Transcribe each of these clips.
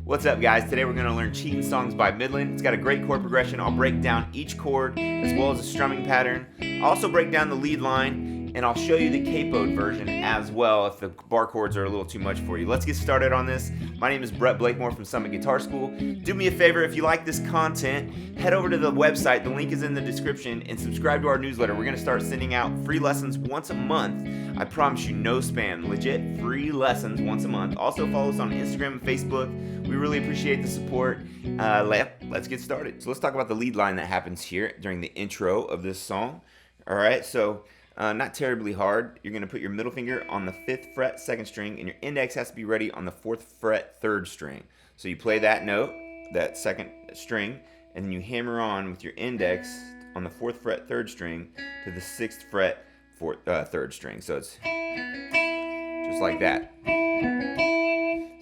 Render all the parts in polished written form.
What's up, guys? Today we're going to learn Cheatin' songs by Midland. It's got a great chord progression. I'll break down each chord as well as a strumming pattern. I'll also break down the lead line, and I'll show you the capoed version as well if the bar chords are a little too much for you. Let's get started on this. My name is Brett Blakemore from Summit Guitar School. Do me a favor, if you like this content, head over to the website. The link is in the description, and subscribe to our newsletter. We're going to start sending out free lessons once a month. I promise you, no spam. Legit free lessons once a month. Also follow us on Instagram and Facebook. We really appreciate the support. Let's get started. So let's talk about the lead line that happens here during the intro of this song. All right, so not terribly hard. You're going to put your middle finger on the 5th fret, 2nd string, and your index has to be ready on the 4th fret, 3rd string. So you play that note, that 2nd string, and then you hammer on with your index on the 4th fret, 3rd string to the 6th fret, 3rd string. So it's just like that.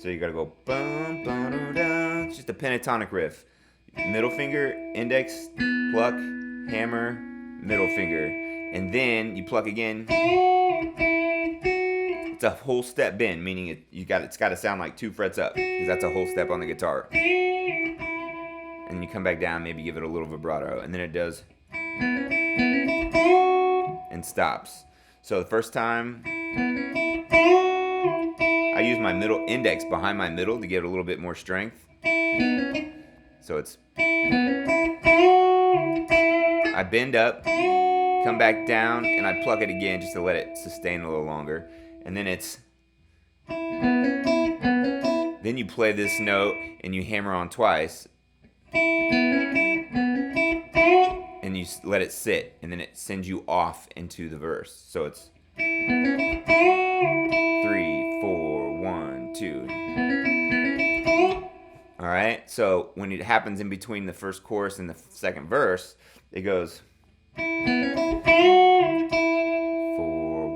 So you gotta go bum bum da. It's just a pentatonic riff. Middle finger, index, pluck, hammer, middle finger, and then you pluck again. It's a whole step bend, meaning it's got to sound like 2 frets up, because that's a whole step on the guitar. And then you come back down, maybe give it a little vibrato, and then it does and stops. So the first time, I use my middle index behind my middle to get a little bit more strength. So it's, I bend up, come back down, and I pluck it again just to let it sustain a little longer. And then then you play this note and you hammer on twice. And you let it sit, and then it sends you off into the verse. So it's 3, 4, 1, 2. All right. So when it happens in between the first chorus and the second verse, it goes 4,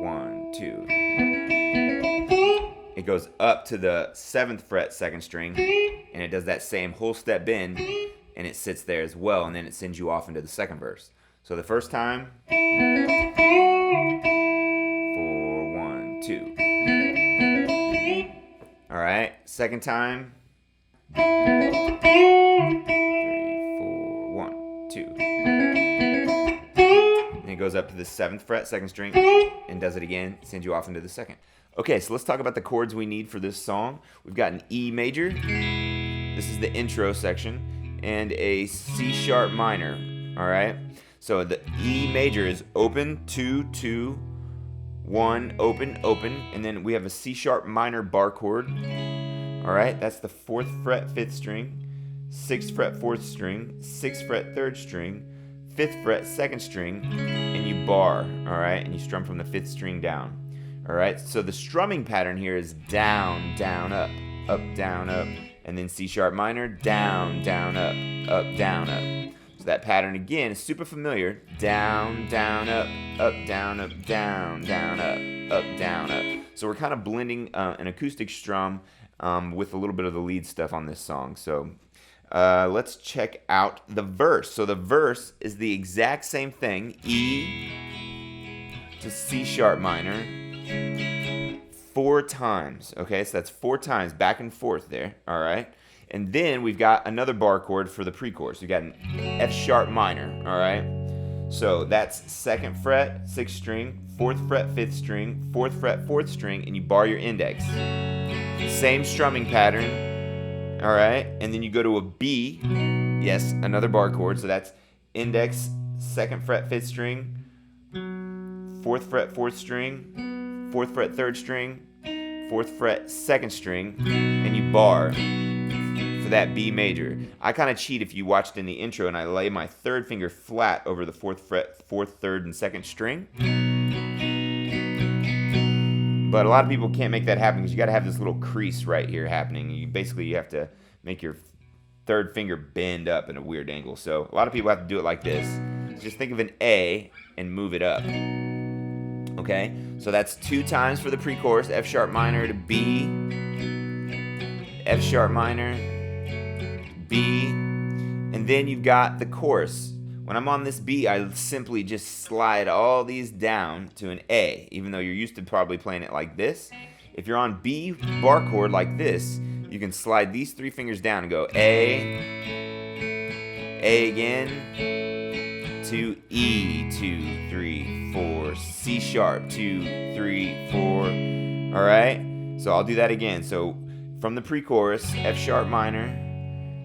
1, 2. It goes up to the 7th fret, 2nd string, and it does that same whole step bend, and it sits there as well, and then it sends you off into the second verse. So the first time, 4, 1, 2. All right, second time, 3, 4, 1, 2. And it goes up to the 7th fret, 2nd string, and does it again, sends you off into the second. Okay, so let's talk about the chords we need for this song. We've got an E major. This is the intro section. And a C sharp minor, all right? So the E major is open, 2, 2, 1, open, open, and then we have a C sharp minor bar chord, all right? That's the 4th fret, 5th string, 6th fret, 4th string, 6th fret, 3rd string, 5th fret, 2nd string, and you bar, all right? And you strum from the 5th string down, all right? So the strumming pattern here is down, down, up, down, up, and then C sharp minor, down, down, up, down, up. So that pattern again is super familiar. Down, down, up, down, up, down, down, up, down, up. So we're kind of blending an acoustic strum with a little bit of the lead stuff on this song. So let's check out the verse. So the verse is the exact same thing. E, to C sharp minor 4 times. Okay, so that's 4 times back and forth there. All right. And then we've got another bar chord for the pre-chorus. We've got an F sharp minor. All right. So that's 2nd fret, 6th string, 4th fret, 5th string, 4th fret, 4th string, and you bar your index. Same strumming pattern. All right. And then you go to a B. Yes, another bar chord. So that's index, 2nd fret, 5th string, 4th fret, 4th string, 4th fret, 3rd string, 4th fret, 2nd string, and you bar for that B major. I kind of cheat if you watched in the intro and I lay my 3rd finger flat over the 4th fret, 4th, 3rd, and 2nd string. But a lot of people can't make that happen because you got to have this little crease right here happening. You have to make your 3rd finger bend up in a weird angle. So a lot of people have to do it like this. So just think of an A and move it up. Okay, so that's 2 times for the pre-chorus, F sharp minor to B, F sharp minor, B, and then you've got the chorus. When I'm on this B, I simply just slide all these down to an A, even though you're used to probably playing it like this. If you're on B bar chord like this, you can slide these 3 fingers down and go A again, to E, 2, 3, 4, C sharp, 2, 3, 4. All right, so I'll do that again. So from the pre-chorus, F sharp minor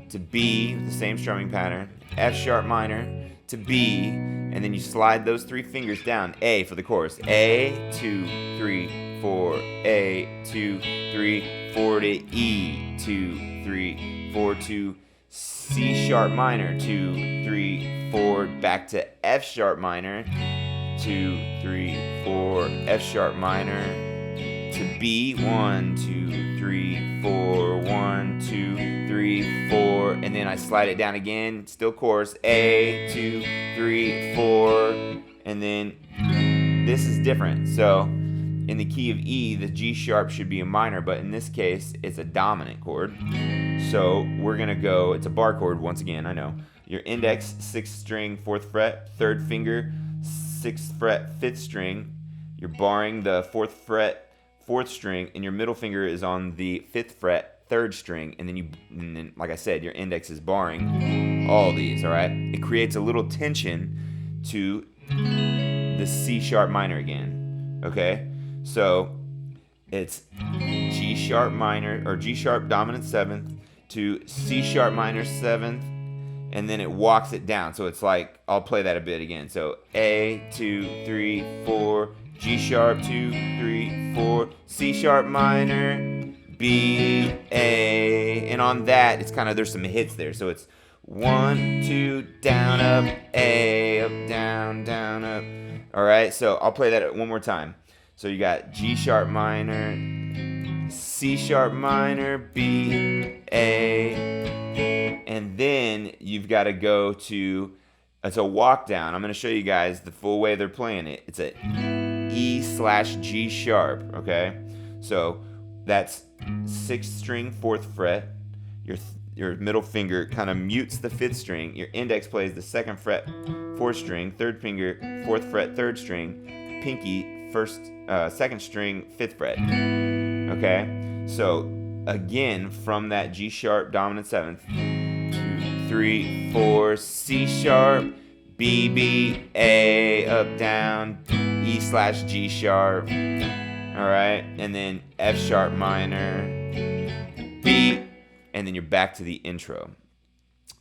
to B, the same strumming pattern, F sharp minor to B, and then you slide those 3 fingers down, A for the chorus, A, 2, 3, 4, A, 2, 3, 4 to E, 2, 3, 4 to C sharp minor, 2, 3, 4, back to F sharp minor, 2, 3, 4, F sharp minor to B, 1, 2, 3, 4, 1, 2, 3, 4, and then I slide it down again, still chorus, A, 2, 3, 4, and then this is different. So in the key of E, the G sharp should be a minor, but in this case, it's a dominant chord. So we're gonna go, it's a bar chord once again, I know. Your index, 6th string, 4th fret, 3rd finger, 6th fret, 5th string. You're barring the 4th fret, 4th string, and your middle finger is on the 5th fret, 3rd string, and then like I said, your index is barring all these, all right? It creates a little tension to the C sharp minor again, okay? So it's G sharp minor, or G sharp dominant 7th to C sharp minor 7th, and then it walks it down. So it's like, I'll play that a bit again. So A, 2, 3, 4, G sharp, 2, 3, 4, C sharp minor, B, A, and on that, it's kind of, there's some hits there. So it's 1, 2, down, up, A, up, down, up. All right, so I'll play that one more time. So you got G sharp minor, C sharp minor, B, A, and then you've got to go to, it's a walk down. I'm going to show you guys the full way they're playing it. It's a E/G sharp, okay? So that's 6th string, 4th fret. Your middle finger kind of mutes the 5th string. Your index plays the 2nd fret, 4th string. 3rd finger, 4th fret, 3rd string. Pinky, 2nd string, 5th fret. Okay? So again, from that G sharp dominant 7th, 2, 3, 4, C sharp, B, B, A, up, down, E/G sharp. All right, and then F sharp minor, B, and then you're back to the intro.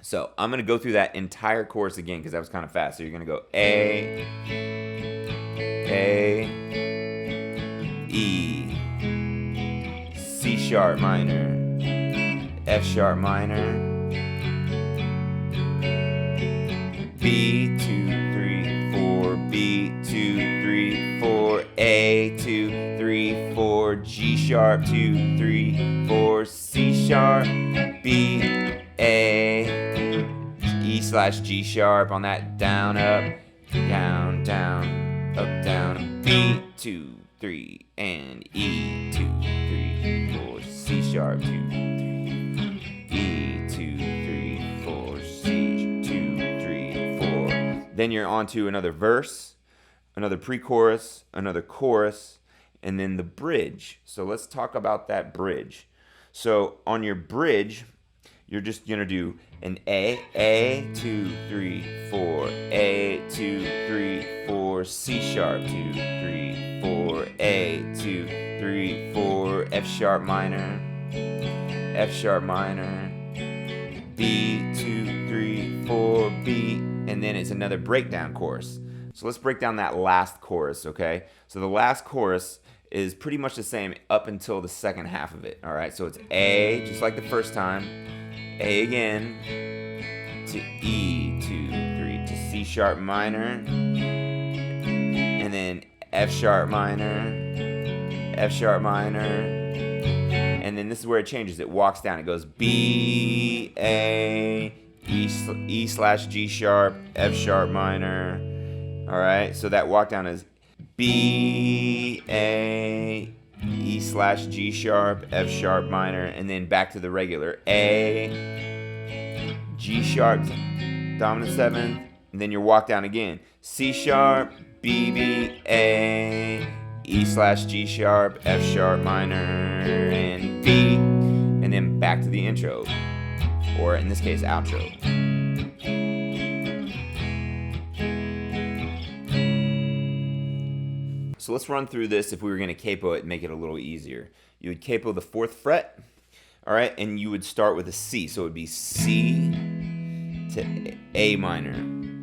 So I'm gonna go through that entire chorus again because that was kind of fast. So you're gonna go A, E, C sharp minor, F sharp minor, B, 2, 3, 4, B, 2, 3, 4, A, 2, 3, 4, G sharp, 2, 3, 4, C sharp, B, A, E/G sharp on that down, up, down, down, up, down, B, 2, 3, and E, 2, 3, 4, C sharp, 2, 3, E, 2, 3, 4, C, 2, 3, 4. Then you're on to another verse. another pre-chorus, another chorus, and then the bridge. So let's talk about that bridge. So on your bridge, you're just gonna do an A, 2, 3, 4, A, 2, 3, 4, C sharp, 2, 3, 4, A, 2, 3, 4, F sharp minor, B, 2, 3, 4, B, and then it's another breakdown chorus. So let's break down that last chorus, okay? So the last chorus is pretty much the same up until the second half of it, all right? So it's A, just like the first time, A again, to E, 2, 3, to C sharp minor, and then F sharp minor, and then this is where it changes. It walks down. It goes B, A, E slash G sharp, F sharp minor. All right, so that walk down is B, A, E slash G sharp, F sharp minor, and then back to the regular A, G sharp, dominant seventh, and then your walk down again. C sharp, B, B, A, E slash G sharp, F sharp minor, and B, and then back to the intro, or in this case, outro. So let's run through this. If we were going to capo it and make it a little easier, you would capo the 4th fret, all right, and you would start with a C. So it would be C to A minor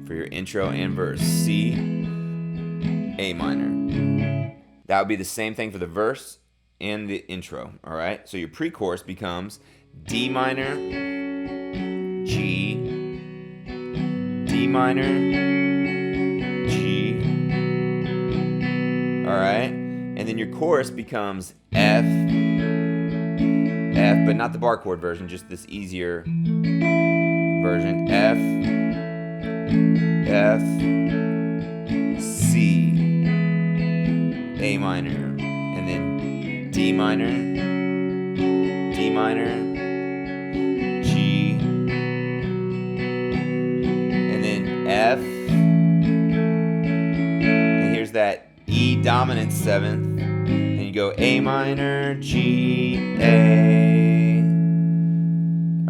for your intro and verse. C, A minor. That would be the same thing for the verse and the intro, all right? So your pre-chorus becomes D minor, G, D minor, all right, and then your chorus becomes F, but not the bar chord version, just this easier version. F, C, A minor, and then D minor, G, and then F, and here's that E dominant 7th, then you go A minor, G, A,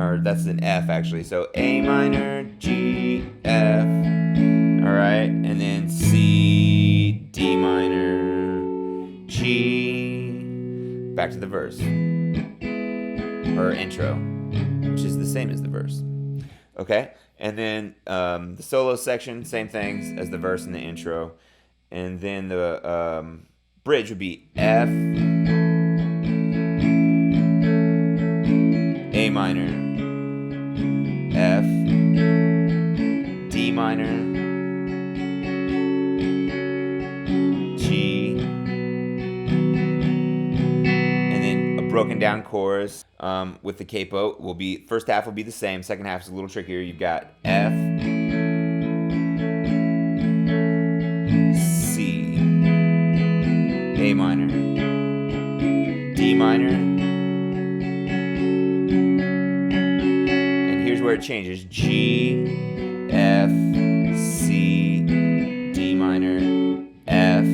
or that's an F actually, so A minor, G, F, alright, and then C, D minor, G, back to the verse, or intro, which is the same as the verse, okay, and then the solo section, same things as the verse and the intro. And then the bridge would be F, A minor, F, D minor, G, and then a broken down chorus with the capo will be, first half will be the same, second half is a little trickier. You've got F, A minor, D minor, and here's where it changes. G, F, C, D minor, F,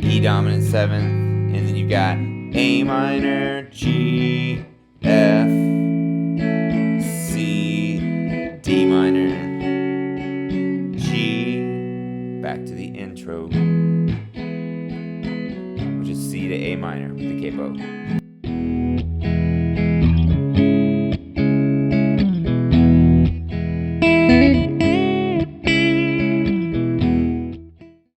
E dominant 7th, and then you've got A minor, G, F, C, D minor, G, back to the intro, which is C to A minor with the capo.